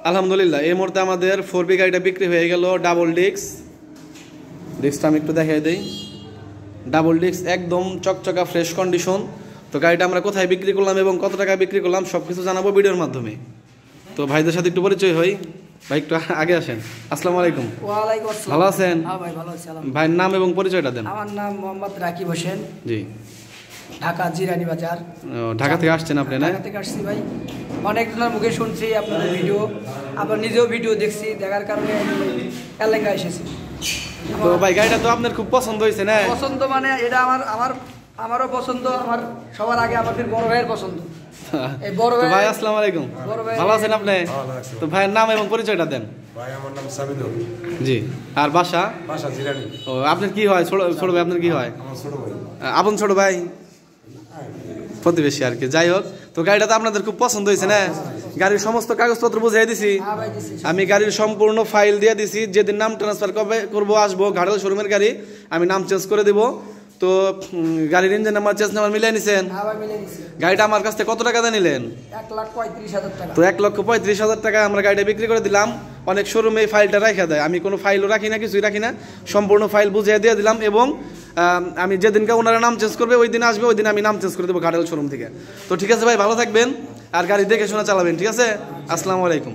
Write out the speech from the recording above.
আলহামদুলিল্লাহ এই মুহূর্তে আমাদের 4B গাড়িটা বিক্রি হয়ে গেল। ডাবল ডিস্কটা আমি একটু দেখাই দিই। ডাবল ডিস্ক একদম চকচকা ফ্রেশ কন্ডিশন। তো গাড়িটা আমরা কোথায় বিক্রি করলাম এবং কত টাকা বিক্রি করলাম সব কিছু জানাবো ভিডিওর মাধ্যমে। তো ভাইদের সাথে একটু পরিচয় হই। ভাই একটু আগে আসেন। আসসালামু আলাইকুম। ওয়ালাইকুম আসসালাম। ভালো আছেন? হ্যাঁ ভাই ভালো আছি। ভাইয়ের নাম এবং পরিচয়টা দেন। আমার নাম মোহাম্মদ রাকিব হোসেন। জি। ঢাকা জিরানি বাজার। ঢাকা থেকে আসছেন আপনি? না, ঢাকা থেকে আসছি ভাই। অনেকজনের মুখে শুনছি আপনাদের ভিডিও, আবার নিজেও ভিডিও দেখছি, দেখার কারণে এলাকা এসেছি। তো ভাই গাড়িটা তো আপনার খুব পছন্দ হয়েছে না? পছন্দ মানে এটা আমারও পছন্দ, আমার সবার আগে আমাদের বড় ভাইয়ের পছন্দ। এই বড় ভাই আসসালামু আলাইকুম। ভালো আছেন আপনি? তো ভাইয়ের নাম এবং পরিচয়টা দেন। ভাই আমার নাম সাবিদুল। জি। আর বাসা জিরানি। ও আপনার কি হয়? ছোট ভাই আপনার কি হয়? আমার ছোট ভাই। আপন ছোট ভাই, প্রতিবেশী আর কি। যাই হোক, তো গাড়িটা তো আপনাদের খুব পছন্দ হয়েছে না? গাড়ির সমস্ত কাগজপত্র বুঝিয়ে দিছি আমি, গাড়ির সম্পূর্ণ ফাইল দিয়ে দিছি। যেদিন নাম ট্রান্সফার করবো আসবো ঘাটাল শোরুমের গাড়ি, আমি নাম চেঞ্জ করে দিব। তো গাড়ির ইঞ্জিন নাম্বার চেঞ্জ নাম্বার মিলিয়ে নিছেন? গাড়িটা আমার কাছ থেকে কত টাকা দিয়ে নিলেন? 1,35,000 টাকা। তো 1,35,000 টাকা আমরা গাড়িটা বিক্রি করে দিলাম। অনেক শোরুমে এই ফাইলটা রাখা দেয়, আমি কোনো ফাইলও রাখি না, কিছুই রাখি না, সম্পূর্ণ ফাইল বুঝিয়ে দিয়ে দিলাম। এবং আমি যেদিনকে ওনারা নাম চেঞ্জ করবে ওই দিন আসবে, ওই দিন আমি নাম চেঞ্জ করে দেবো ঘাটাল শোরুম থেকে। তো ঠিক আছে ভাই, ভালো থাকবেন আর গাড়ি দেখে শোনা চালাবেন। ঠিক আছে, আসসালামু আলাইকুম।